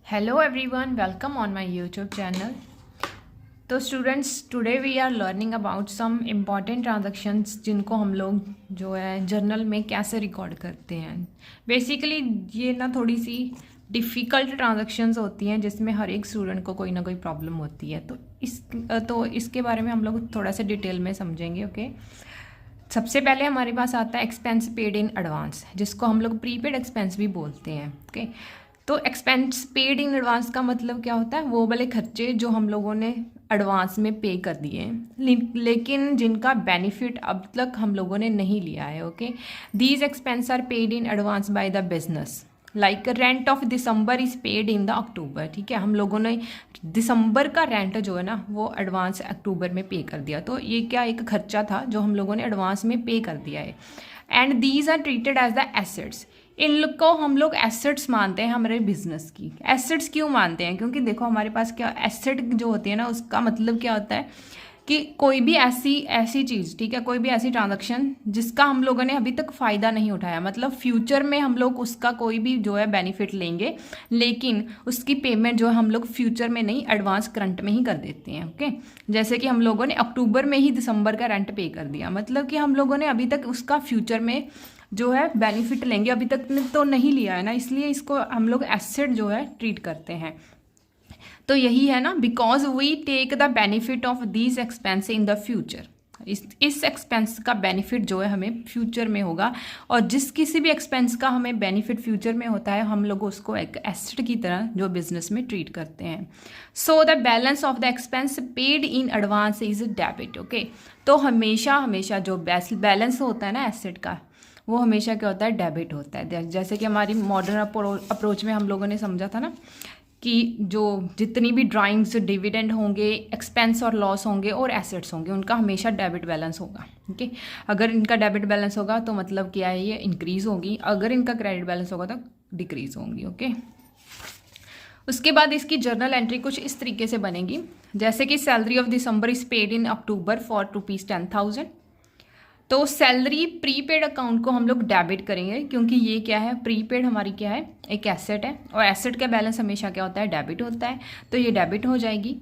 Hello everyone, welcome on my YouTube channel. तो students today we are learning about some important transactions जिनको हम लोग जो है जर्नल में कैसे रिकॉर्ड करते हैं। बेसिकली ये ना थोड़ी सी डिफ़िकल्ट ट्रांजैक्शंस होती हैं जिसमें हर एक स्टूडेंट को कोई ना कोई प्रॉब्लम होती है। तो इसके बारे में हम लोग थोड़ा सा डिटेल में समझेंगे। ओके, सबसे पहले हमारे पास आता है एक्सपेंस पेड इन एडवांस, जिसको हम लोग प्रीपेड एक्सपेंस भी बोलते हैं। ओके, तो एक्सपेंस पेड इन एडवांस का मतलब क्या होता है? वो वाले खर्चे जो हम लोगों ने एडवांस में पे कर दिए हैं लेकिन जिनका बेनिफिट अब तक हम लोगों ने नहीं लिया है। Okay, these expense are paid in advance by the business, like rent of December is paid in the October. ठीक है, हम लोगों ने दिसंबर का रेंट जो है ना वो एडवांस अक्टूबर में पे कर दिया। तो ये क्या एक खर्चा था जो हम लोगों ने एडवांस में पे कर दिया है। And these are treated as the assets. इन लोग को हम लोग एसेट्स मानते हैं हमारे बिजनेस की। एसेट्स क्यों मानते हैं? क्योंकि देखो हमारे पास क्या एसेट जो होती है ना उसका मतलब क्या होता है कि कोई भी ऐसी चीज़, ठीक है, कोई भी ऐसी ट्रांजैक्शन जिसका हम लोगों ने अभी तक फ़ायदा नहीं उठाया, मतलब फ्यूचर में हम लोग उसका कोई भी जो है बेनिफिट लेंगे लेकिन उसकी पेमेंट जो है हम लोग फ्यूचर में नहीं एडवांस करंट में ही कर देते हैं। ओके, जैसे कि हम लोगों ने अक्टूबर में ही दिसंबर का रेंट पे कर दिया, मतलब कि हम लोगों ने अभी तक उसका फ्यूचर में जो है बेनिफिट लेंगे, अभी तक तो नहीं लिया है ना, इसलिए इसको हम लोग एसेट जो है ट्रीट करते हैं। तो यही है ना, because we take the benefit of these expense in the future. इस एक्सपेंस का बेनिफिट जो है हमें फ्यूचर में होगा, और जिस किसी भी एक्सपेंस का हमें बेनिफिट फ्यूचर में होता है हम लोग उसको एक एसेट की तरह जो बिजनेस में ट्रीट करते हैं। So the balance of the expense paid in advance is debit. Okay, तो हमेशा जो बैलेंस होता है ना एसेट का वो हमेशा क्या होता है? डेबिट होता है। जैसे कि हमारी मॉडर्न अप्रोच में हम लोगों ने समझा था ना कि जो जितनी भी ड्राइंग्स डिविडेंड होंगे, एक्सपेंस और लॉस होंगे और एसेट्स होंगे, उनका हमेशा डेबिट बैलेंस होगा। ओके, अगर इनका डेबिट बैलेंस होगा तो मतलब क्या है? ये इंक्रीज होगी, अगर इनका क्रेडिट बैलेंस होगा तो डिक्रीज होंगी। ओके, उसके बाद इसकी जर्नल एंट्री कुछ इस तरीके से बनेगी, जैसे कि salary of December is paid in October for ₹10,000। तो सैलरी प्रीपेड अकाउंट को हम लोग डेबिट करेंगे, क्योंकि ये क्या है? प्रीपेड हमारी क्या है? एक एसेट है, और एसेट का बैलेंस हमेशा क्या होता है? डेबिट होता है, तो ये डेबिट हो जाएगी।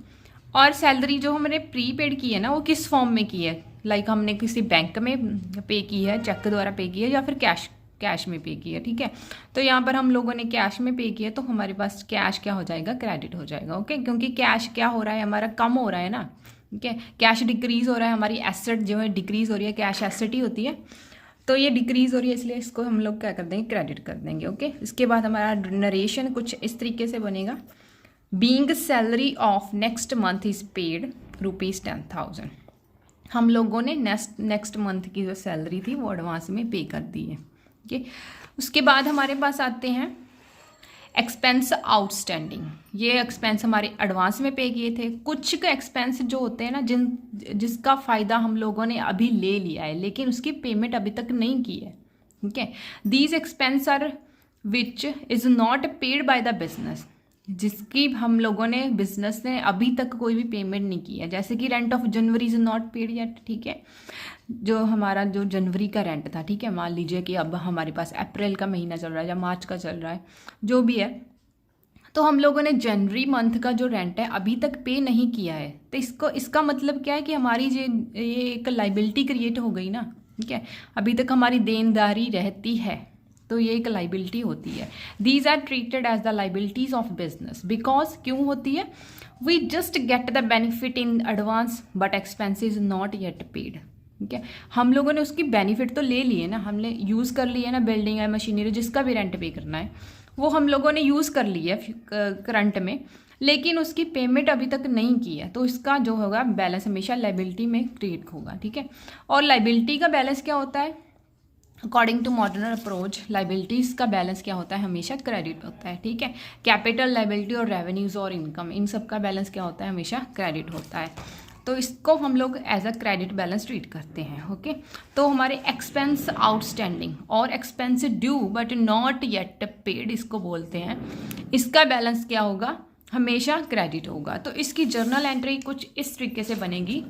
और सैलरी जो हमने प्रीपेड की है ना वो किस फॉर्म में की है? लाइक हमने किसी बैंक में पे की है, चेक द्वारा पे की है, या फिर कैश में पे की है। ठीक है, तो यहाँ पर हम लोगों ने कैश में पे किया, तो हमारे पास कैश क्या हो जाएगा? क्रेडिट हो जाएगा। ओके, क्योंकि कैश क्या हो रहा है? हमारा कम हो रहा है ना। ठीक है, कैश डिक्रीज हो रहा है, हमारी एसेट जो है डिक्रीज हो रही है, कैश एसेट ही होती है, तो ये डिक्रीज हो रही है, इसलिए इसको हम लोग क्या कर देंगे? क्रेडिट कर देंगे। ओके, इसके बाद हमारा नरेशन कुछ इस तरीके से बनेगा, being salary of next month is paid ₹10,000। हम लोगों ने नेक्स्ट मंथ की जो सैलरी थी वो एडवांस में पे कर दी है। ओके, उसके बाद हमारे पास आते हैं एक्सपेंस आउटस्टैंडिंग। ये एक्सपेंस हमारे एडवांस में पे किए थे। कुछ के एक्सपेंस जो होते हैं ना जिसका फ़ायदा हम लोगों ने अभी ले लिया है लेकिन उसकी पेमेंट अभी तक नहीं की है। ठीक है, these expense are which is not paid by the business, जिसकी हम लोगों ने बिजनेस ने अभी तक कोई भी पेमेंट नहीं की है, जैसे कि rent of January is not paid yet. ठीक है, जो हमारा जो जनवरी का रेंट था, ठीक है, मान लीजिए कि अब हमारे पास अप्रैल का महीना चल रहा है या मार्च का चल रहा है, जो भी है, तो हम लोगों ने जनवरी मंथ का जो रेंट है अभी तक पे नहीं किया है, तो इसका मतलब क्या है कि हमारी ये एक लाइबिलिटी क्रिएट हो गई ना। ठीक है, अभी तक हमारी देनदारी रहती है, तो ये एक लाइबिलिटी होती है। These are treated as the liabilities of business, because क्यों होती है? We just get the benefit in advance but expense is not yet paid. ठीक है, हम लोगों ने उसकी बेनिफिट तो ले लिए ना, हमने यूज़ कर लिया ना, बिल्डिंग है, मशीनरी, जिसका भी रेंट पे करना है वो हम लोगों ने यूज़ कर लिया करंट में, लेकिन उसकी पेमेंट अभी तक नहीं की है, तो इसका जो होगा बैलेंस हमेशा लाइबिलिटी में क्रिएट होगा। ठीक है, और लाइबिलिटी का बैलेंस क्या होता है? According to modern approach liabilities का बैलेंस क्या होता है? हमेशा क्रेडिट होता है। ठीक है, कैपिटल, लाइबिलिटी और रेवेन्यूज़ और इनकम, इन सब का बैलेंस क्या होता है? हमेशा क्रेडिट होता है, तो इसको हम लोग as a credit balance treat करते हैं। ओके, तो हमारे एक्सपेंस आउटस्टैंडिंग और expense due but not yet paid इसको बोलते हैं, इसका बैलेंस क्या होगा? हमेशा क्रेडिट होगा। तो इसकी जर्नल एंट्री कुछ इस तरीके से बनेगी,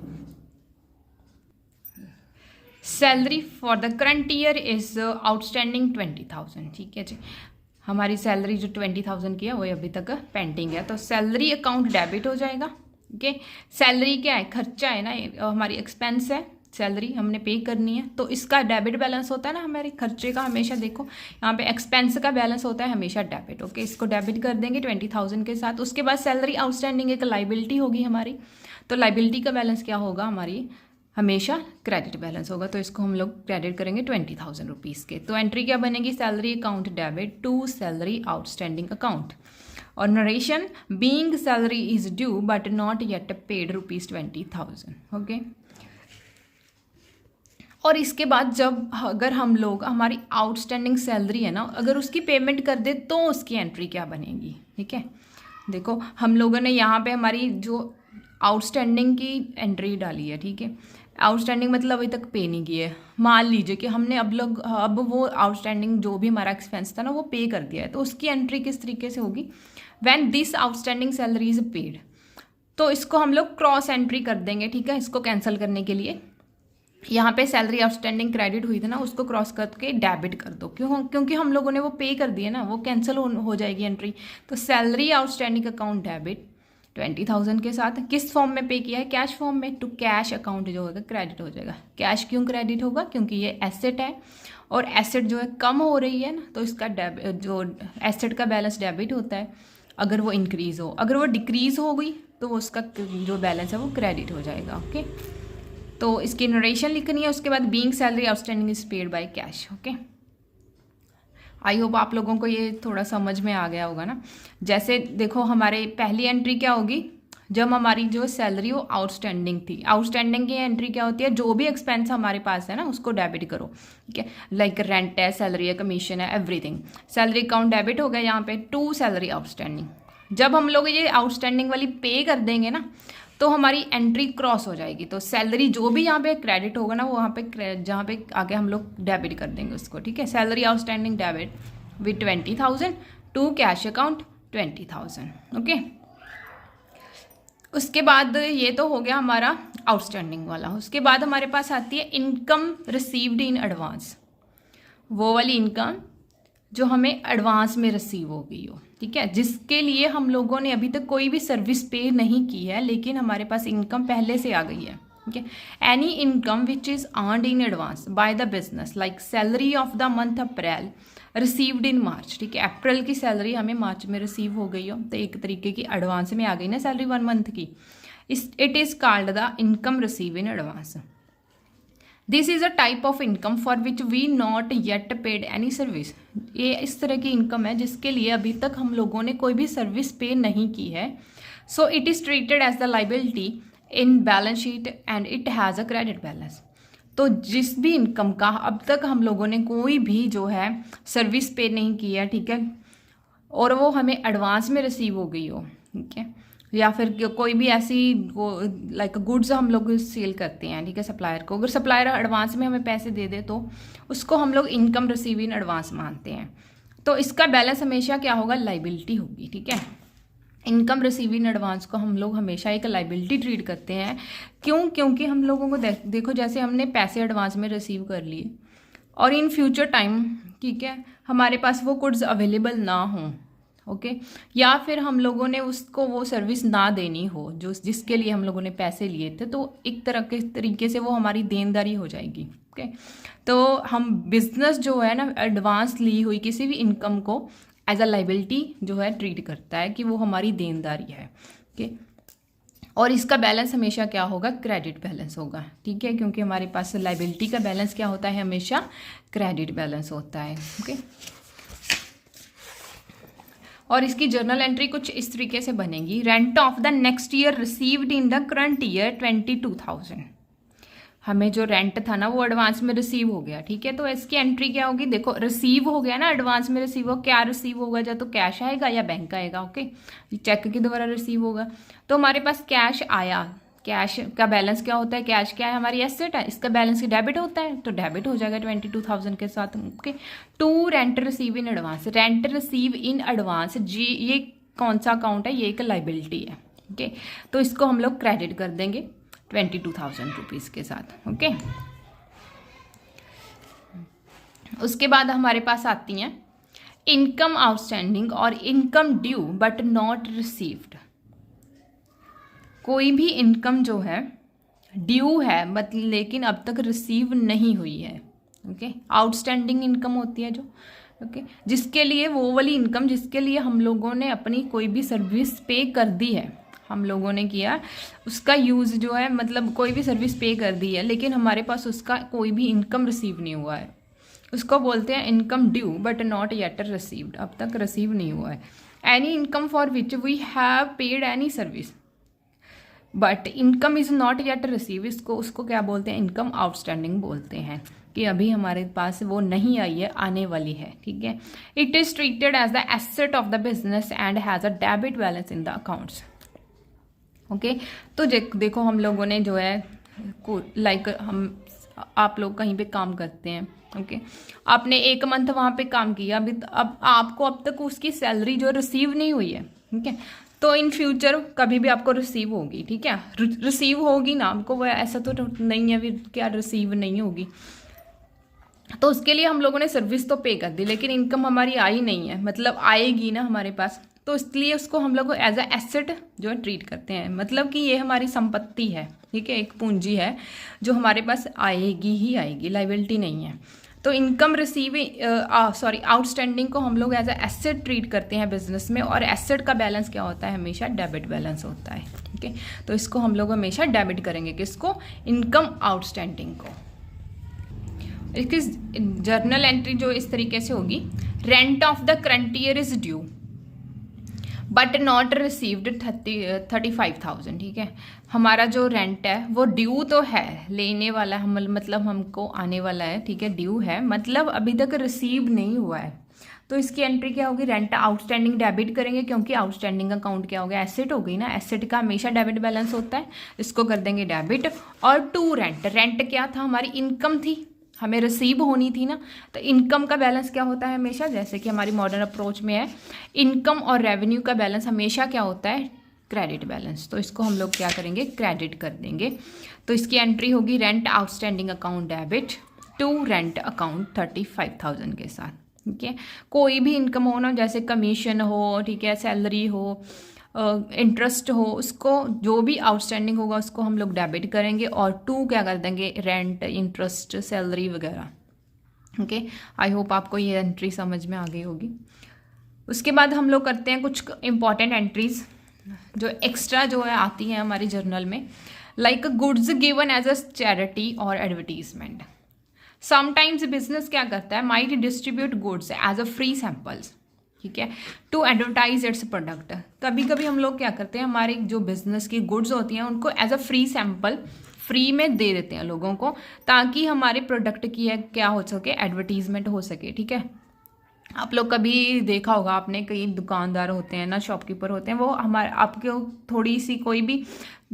salary for the current year is outstanding 20,000। ठीक है जी, हमारी सैलरी जो 20,000 की है वो अभी तक पेंडिंग है, तो सैलरी अकाउंट डेबिट हो जाएगा। ओके, सैलरी क्या है, खर्चा है ना, हमारी एक्सपेंस है, सैलरी हमने पे करनी है, तो इसका डेबिट बैलेंस होता है ना हमारे खर्चे का। हमेशा देखो यहाँ पे एक्सपेंस का बैलेंस होता है हमेशा डेबिट। ओके, इसको डेबिट कर देंगे 20,000 के साथ। उसके बाद सैलरी आउटस्टैंडिंग एक लाइबिलिटी होगी हमारी, तो लाइबिलिटी का बैलेंस क्या होगा, हमारी हमेशा क्रेडिट बैलेंस होगा, तो इसको हम लोग क्रेडिट करेंगे 20,000 रुपीज़ के। तो एंट्री क्या बनेगी, salary account debit to salary outstanding account. और narration, being salary is due but not yet paid ₹20,000। Okay, और इसके बाद जब अगर हम लोग हमारी आउटस्टैंडिंग सैलरी है ना, अगर उसकी पेमेंट कर दे तो उसकी एंट्री क्या बनेगी। ठीक है, देखो हम लोगों ने यहाँ पे हमारी जो आउटस्टैंडिंग की एंट्री डाली है। ठीक है, आउटस्टैंडिंग मतलब अभी तक पे नहीं की है। मान लीजिए कि हमने अब वो आउटस्टैंडिंग जो भी हमारा एक्सपेंस था ना वो पे कर दिया है, तो उसकी एंट्री किस तरीके से होगी, when this outstanding salary is paid. तो इसको हम लोग क्रॉस एंट्री कर देंगे। ठीक है, इसको कैंसिल करने के लिए यहाँ पे सैलरी आउटस्टैंडिंग क्रेडिट हुई थी ना, उसको क्रॉस करके डेबिट कर दो, क्योंकि हम लोगों ने वो पे कर दिया ना, वो कैंसिल हो जाएगी एंट्री। तो सैलरी आउटस्टैंडिंग अकाउंट डेबिट 20,000 के साथ, किस फॉर्म में पे किया है, कैश फॉर्म में, टू कैश अकाउंट जो होगा क्रेडिट हो जाएगा। कैश क्यों क्रेडिट होगा, क्योंकि ये एसेट है, और एसेट जो है कम हो रही है ना, तो इसका जो एसेट का बैलेंस डेबिट होता है अगर वो इंक्रीज हो। अगर वो डिक्रीज हो गई तो वो उसका जो बैलेंस है वो क्रेडिट हो जाएगा। ओके, तो इसकी नरेशन लिखनी है। उसके बाद being salary outstanding is paid by cash. Okay, I hope आप लोगों को ये थोड़ा समझ में आ गया होगा ना। जैसे देखो हमारे पहली एंट्री क्या होगी, जब हमारी जो सैलरी वो आउटस्टैंडिंग थी। आउटस्टैंडिंग की एंट्री क्या होती है, जो भी एक्सपेंस हमारे पास है ना उसको डेबिट करो। ठीक है, लाइक रेंट है, सैलरी है, कमीशन है, एवरीथिंग। सैलरी अकाउंट डेबिट हो गया यहाँ पे टू सैलरी आउटस्टैंडिंग। जब हम लोग ये आउटस्टैंडिंग वाली पे कर देंगे ना तो हमारी एंट्री क्रॉस हो जाएगी। तो सैलरी जो भी यहाँ पे क्रेडिट होगा ना वो वहाँ पे जहाँ पे आगे हम लोग डेबिट कर देंगे उसको। ठीक है, salary outstanding debit with 20,000 to cash account 20,000। Okay, उसके बाद ये तो हो गया हमारा आउटस्टैंडिंग वाला। उसके बाद हमारे पास आती है इनकम रिसीव्ड इन एडवांस, वो वाली इनकम जो हमें एडवांस में रिसीव हो गई हो। ठीक है, जिसके लिए हम लोगों ने अभी तक कोई भी सर्विस पे नहीं की है, लेकिन हमारे पास इनकम पहले से आ गई है। ठीक है, any income which is earned in advance by the business like salary of the month April received in March. ठीक है, अप्रैल की सैलरी हमें मार्च में रिसीव हो गई हो, तो एक तरीके की एडवांस में आ गई ना सैलरी 1 मंथ की। It is called the income receive in advance. This is a type of income for which we not yet paid any service. ये इस तरह की इनकम है जिसके लिए अभी तक हम लोगों ने कोई भी सर्विस पे नहीं की है। So it is treated as the liability in balance sheet and it has a credit balance. तो जिस भी इनकम का अब तक हम लोगों ने कोई भी जो है सर्विस पे नहीं की है, ठीक है, और वो हमें एडवांस में रिसीव हो गई हो, ठीक है, या फिर कोई भी ऐसी वो लाइक गुड्स हम लोग सेल करते हैं, ठीक है, सप्लायर को, अगर सप्लायर एडवांस में हमें पैसे दे दे तो उसको हम लोग इनकम रिसीव इन एडवांस मानते हैं। तो इसका बैलेंस हमेशा क्या होगा, लाइबिलिटी होगी। ठीक है, इनकम रिसीव इन एडवांस को हम लोग हमेशा एक लाइबिलिटी ट्रीट करते हैं। क्यों? क्योंकि हम लोगों को देखो जैसे हमने पैसे एडवांस में रिसीव कर लिए और इन फ्यूचर टाइम, ठीक है, हमारे पास वो गुड्स अवेलेबल ना हों, ओके, या फिर हम लोगों ने उसको वो सर्विस ना देनी हो जो जिसके लिए हम लोगों ने पैसे लिए थे, तो एक तरह के तरीके से वो हमारी देनदारी हो जाएगी। ओके, तो हम बिजनेस जो है ना एडवांस ली हुई किसी भी इनकम को एज अ लाइबिलिटी जो है ट्रीट करता है कि वो हमारी देनदारी है। ओके, और इसका बैलेंस हमेशा क्या होगा, क्रेडिट बैलेंस होगा। ठीक है, क्योंकि हमारे पास लाइबिलिटी का बैलेंस क्या होता है, हमेशा क्रेडिट बैलेंस होता है। ओके, और इसकी जर्नल एंट्री कुछ इस तरीके से बनेगी। Rent of the next year received in the current year 22,000। हमें जो रेंट था ना वो एडवांस में रिसीव हो गया। ठीक है, तो इसकी एंट्री क्या होगी, देखो रिसीव हो गया ना, एडवांस में रिसीव हो, क्या रिसीव होगा, या तो कैश आएगा या बैंक आएगा। ओके, चेक के द्वारा रिसीव होगा, तो हमारे पास कैश आया। कैश का बैलेंस क्या होता है, कैश क्या है, हमारी एसेट है, इसका बैलेंस डेबिट होता है, तो डेबिट हो जाएगा 22,000 के साथ। Okay, to rent receive in advance, rent receive in advance जी, ये कौन सा अकाउंट है, ये एक लाइबिलिटी है। ओके, तो इसको हम लोग क्रेडिट कर देंगे 22,000 रुपीज़ के साथ। ओके, उसके बाद हमारे पास आती हैं इनकम आउटस्टैंडिंग और income due but not received. कोई भी इनकम जो है ड्यू है मतलब लेकिन अब तक रिसीव नहीं हुई है। ओके, आउटस्टैंडिंग इनकम होती है जो, ओके, जिसके लिए वो वाली इनकम जिसके लिए हम लोगों ने अपनी कोई भी सर्विस पे कर दी है, हम लोगों ने किया उसका यूज़ जो है, मतलब कोई भी सर्विस पे कर दी है लेकिन हमारे पास उसका कोई भी इनकम रिसीव नहीं हुआ है, उसको बोलते हैं income due but not yet received, अब तक रिसीव नहीं हुआ है। Any income for which we have paid any service but income is not yet receive, इसको उसको क्या बोलते हैं, इनकम आउटस्टैंडिंग बोलते हैं, कि अभी हमारे पास वो नहीं आई है, आने वाली है। ठीक है, it is treated as the asset of the business and has a debit balance in the accounts. Okay, तो देखो हम लोगों ने जो है लाइक हम आप लोग कहीं पे काम करते हैं, ओके, आपने 1 मंथ वहाँ पे काम किया, अभी अब आपको अब तक उसकी सैलरी जो रिसीव नहीं हुई है, ठीक है, तो इन फ्यूचर कभी भी आपको रिसीव होगी। ठीक है, रिसीव होगी ना आपको, वो ऐसा तो नहीं है भी क्या रिसीव नहीं होगी, तो उसके लिए हम लोगों ने सर्विस तो पे कर दी लेकिन इनकम हमारी आई नहीं है, मतलब आएगी ना हमारे पास, तो इसलिए उसको हम लोग एज अ एसेट जो है ट्रीट करते हैं, मतलब कि ये हमारी संपत्ति है। ठीक है, एक पूंजी है जो हमारे पास आएगी ही आएगी, लाइबिलिटी नहीं है। तो इनकम आउटस्टैंडिंग को हम लोग एज अ एसेट ट्रीट करते हैं बिजनेस में, और एसेट का बैलेंस क्या होता है, हमेशा डेबिट बैलेंस होता है। ठीक है, तो इसको हम लोग हमेशा डेबिट करेंगे, किसको, इनकम आउटस्टैंडिंग को। इसकी जर्नल एंट्री जो इस तरीके से होगी, rent of the current year is due but not received 35,000। ठीक है, हमारा जो रेंट है वो ड्यू तो है, लेने वाला है, मतलब हमको आने वाला है। ठीक है, ड्यू है मतलब अभी तक रिसीव नहीं हुआ है, तो इसकी एंट्री क्या होगी, रेंट आउटस्टैंडिंग डेबिट करेंगे, क्योंकि आउटस्टैंडिंग अकाउंट क्या हो गया, एसेट हो गई ना, एसेट का हमेशा डेबिट बैलेंस होता है, इसको कर देंगे डेबिट। और टू रेंट, रेंट क्या था, हमारी इनकम थी, हमें रिसीव होनी थी ना, तो इनकम का बैलेंस क्या होता है हमेशा, जैसे कि हमारी मॉडर्न अप्रोच में है, इनकम और रेवेन्यू का बैलेंस हमेशा क्या होता है, क्रेडिट बैलेंस, तो इसको हम लोग क्या करेंगे, क्रेडिट कर देंगे। तो इसकी एंट्री होगी rent outstanding account debit to rent account 35,000 के साथ। ठीक है, कोई भी इनकम हो ना, जैसे कमीशन हो, ठीक है, सैलरी हो, इंटरेस्ट हो, उसको जो भी आउटस्टैंडिंग होगा उसको हम लोग डेबिट करेंगे, और टू क्या कर देंगे, रेंट, इंटरेस्ट, सैलरी वगैरह। ओके, आई होप आपको ये एंट्री समझ में आ गई होगी। उसके बाद हम लोग करते हैं कुछ इंपॉर्टेंट एंट्रीज जो एक्स्ट्रा जो है आती हैं हमारी जर्नल में, like goods given as a charity और एडवर्टीजमेंट। समटाइम्स बिजनेस क्या करता है, might distribute goods as a free samples, ठीक है, टू एडवर्टाइज इट्स प्रोडक्ट। कभी कभी हम लोग क्या करते हैं, हमारे जो बिजनेस की गुड्स होती हैं उनको as a free sample free में दे देते हैं लोगों को, ताकि हमारे प्रोडक्ट की है क्या हो सके, एडवर्टीजमेंट हो सके। ठीक है, आप लोग कभी देखा होगा आपने, कई दुकानदार होते हैं ना, शॉपकीपर होते हैं, वो हमारे आपको थोड़ी सी कोई भी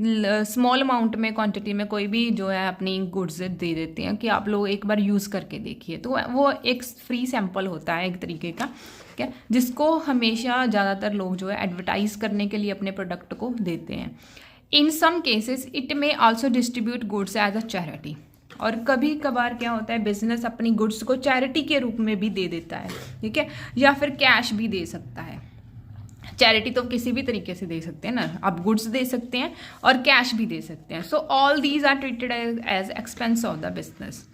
स्मॉल अमाउंट में, क्वांटिटी में कोई भी जो है अपनी गुड्स दे देते हैं कि आप लोग एक बार यूज़ करके देखिए, तो वो एक फ्री सैंपल होता है एक तरीके का, ठीक है, जिसको हमेशा ज़्यादातर लोग जो है एडवर्टाइज करने के लिए अपने प्रोडक्ट को देते हैं। In some cases it may also distribute goods as a charity, और कभी कभार क्या होता है, बिजनेस अपनी गुड्स को चैरिटी के रूप में भी दे देता है। ठीक है, या फिर कैश भी दे सकता है। चैरिटी तो किसी भी तरीके से दे सकते हैं ना, आप गुड्स दे सकते हैं और कैश भी दे सकते हैं। So all these are treated as expense of the business.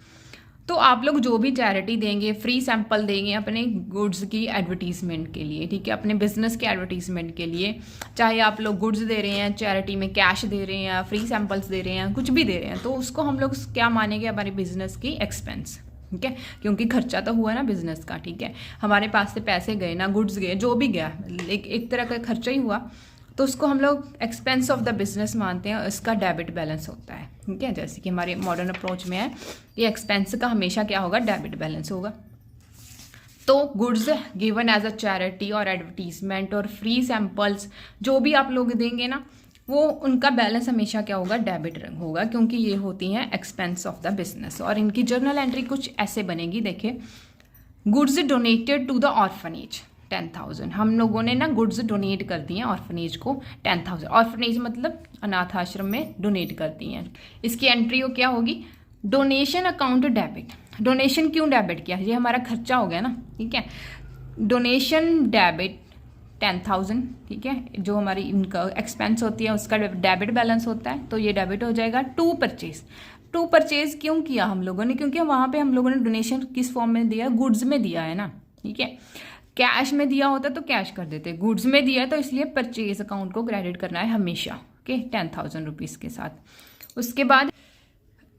तो आप लोग जो भी चैरिटी देंगे, फ्री सैंपल देंगे अपने गुड्स की एडवर्टीजमेंट के लिए, ठीक है, अपने बिजनेस के एडवर्टीजमेंट के लिए, चाहे आप लोग गुड्स दे रहे हैं, चैरिटी में कैश दे रहे हैं, फ्री सैंपल्स दे रहे हैं, कुछ भी दे रहे हैं, तो उसको हम लोग क्या मानेंगे, हमारे बिजनेस की एक्सपेंस। ठीक है, क्योंकि खर्चा तो हुआ ना बिजनेस का। ठीक है, हमारे पास से पैसे गए ना, गुड्स गए, जो भी गया, एक तरह का खर्चा ही हुआ, तो उसको हम लोग एक्सपेंस ऑफ द बिजनेस मानते हैं, इसका डेबिट बैलेंस होता है। ठीक है, जैसे कि हमारे मॉडर्न अप्रोच में है, ये एक्सपेंस का हमेशा क्या होगा, डेबिट बैलेंस होगा। तो goods given as a charity और एडवर्टीजमेंट और फ्री सैंपल्स जो भी आप लोग देंगे ना, वो उनका बैलेंस हमेशा क्या होगा, डेबिट होगा, क्योंकि ये होती हैं एक्सपेंस ऑफ द बिजनेस। और इनकी जर्नल एंट्री कुछ ऐसे बनेगी, देखिए, goods donated to the orphanage 10,000, हम लोगों ने ना गुड्स डोनेट कर दिए हैं ऑर्फनेज को 10,000, ऑर्फनेज मतलब अनाथ आश्रम में डोनेट कर दिए हैं। इसकी एंट्री हो क्या होगी, डोनेशन अकाउंट डेबिट। डोनेशन क्यों डेबिट किया, ये हमारा खर्चा हो गया ना। ठीक है, डोनेशन डेबिट 10,000, ठीक है, जो हमारी इनका एक्सपेंस होती है उसका डेबिट बैलेंस होता है, तो ये डेबिट हो जाएगा। टू परचेज क्यों किया हम लोगों ने, क्योंकि वहाँ पे हम लोगों ने डोनेशन किस फॉर्म में दिया, गुड्स में दिया है ना, ठीक है। कैश में दिया होता तो कैश कर देते, गुड्स में दिया है तो इसलिए परचेज अकाउंट को क्रेडिट करना है हमेशा, ओके, 10,000 रुपीज़ के साथ। उसके बाद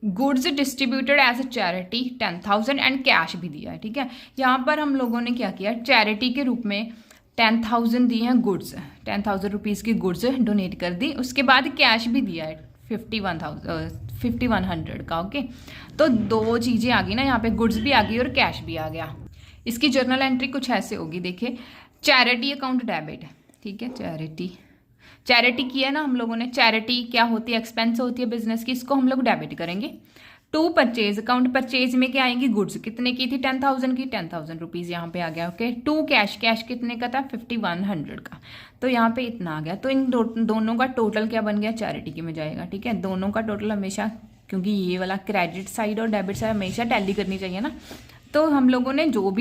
goods distributed as a charity 10,000 and cash भी दिया है, ठीक है। यहाँ पर हम लोगों ने क्या किया, चैरिटी के रूप में 10,000 दी हैं गुड्स, 10,000 रुपीज़ की गुड्स डोनेट कर दी। उसके बाद कैश भी दिया है 5100 का, ओके। तो दो चीज़ें आ गई ना यहाँ पे, गुड्स भी आ गई और कैश भी आ गया। इसकी जर्नल एंट्री कुछ ऐसे होगी, देखिए, चैरिटी अकाउंट डेबिट, ठीक है, चैरिटी किया ना हम लोगों ने। चैरिटी क्या होती है, एक्सपेंस होती है बिजनेस की, इसको हम लोग डेबिट करेंगे। टू परचेज अकाउंट, परचेज में क्या आएंगी, गुड्स कितने की थी, 10,000 की, 10,000 रुपीज़ यहाँ पे आ गया, ओके। टू कैश कितने का था, 5100 का, तो यहाँ पे इतना आ गया। तो इन दोनों का टोटल क्या बन गया, चैरिटी की में जाएगा, ठीक है। दोनों का टोटल हमेशा, क्योंकि ये वाला क्रेडिट साइड और डेबिट साइड हमेशा टैली करनी चाहिए ना, तो हम लोगों ने जो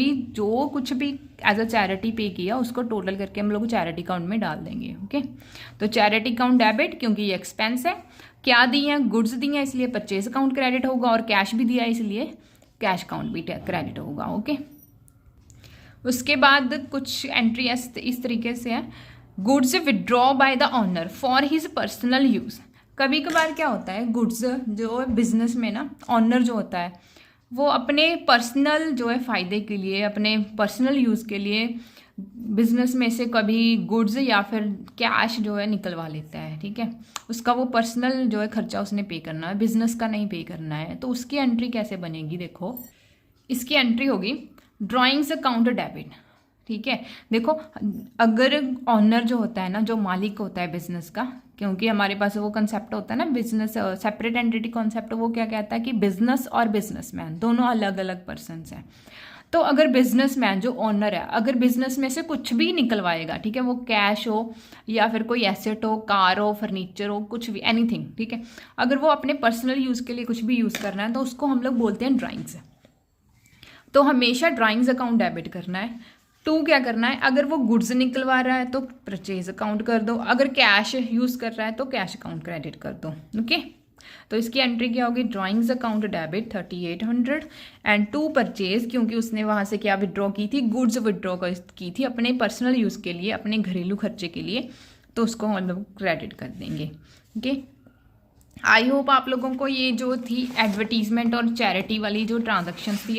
कुछ भी एज अ चैरिटी पे किया उसको टोटल करके हम लोग चैरिटी अकाउंट में डाल देंगे, ओके। तो चैरिटी अकाउंट डेबिट, क्योंकि ये एक्सपेंस है, क्या दी है, गुड्स दी हैं इसलिए परचेज अकाउंट क्रेडिट होगा, और कैश भी दिया है इसलिए कैश अकाउंट भी क्रेडिट होगा, ओके। उसके बाद कुछ एंट्री इस तरीके से है, goods withdraw by the owner for his personal use. कभी कभार क्या होता है, गुड्स जो बिजनेस में ना, ऑनर जो होता है वो अपने पर्सनल जो है फ़ायदे के लिए, अपने पर्सनल यूज़ के लिए बिजनेस में से कभी गुड्स या फिर कैश जो है निकलवा लेता है, ठीक है। उसका वो पर्सनल जो है खर्चा उसने पे करना है, बिजनेस का नहीं पे करना है। तो उसकी एंट्री कैसे बनेगी, देखो, इसकी एंट्री होगी ड्राइंग्स अकाउंट डेबिट, ठीक है। देखो, अगर ऑनर जो होता है ना, जो मालिक होता है बिजनेस का, क्योंकि हमारे पास वो कंसेप्ट होता है ना बिजनेस सेपरेट एंटिटी कॉन्सेप्ट, वो क्या कहता है कि बिजनेस और बिजनेसमैन दोनों अलग अलग पर्सन्स हैं। तो अगर बिजनेसमैन जो ओनर है, अगर बिजनेस में से कुछ भी निकलवाएगा, ठीक है, वो कैश हो या फिर कोई एसेट हो, कार हो, फर्नीचर हो, कुछ भी, एनीथिंग, ठीक है, अगर वो अपने पर्सनल यूज़ के लिए कुछ भी यूज़ करना है तो उसको हम लोग बोलते हैं ड्राइंग्स। तो हमेशा ड्राइंग्स अकाउंट डेबिट करना है। टू क्या करना है, अगर वो गुड्स निकलवा रहा है तो परचेज अकाउंट कर दो, अगर कैश यूज़ कर रहा है तो कैश अकाउंट क्रेडिट कर दो, ओके। तो इसकी एंट्री क्या होगी, drawings account debit 3800 and to purchase, क्योंकि उसने वहाँ से क्या विड्रॉ की थी, गुड्स विड्रॉ की थी अपने पर्सनल यूज़ के लिए, अपने घरेलू खर्चे के लिए, तो उसको हम लोग क्रेडिट कर देंगे, ओके। आई होप आप लोगों को ये जो थी एडवर्टीजमेंट और चैरिटी वाली जो ट्रांजेक्शन्स थी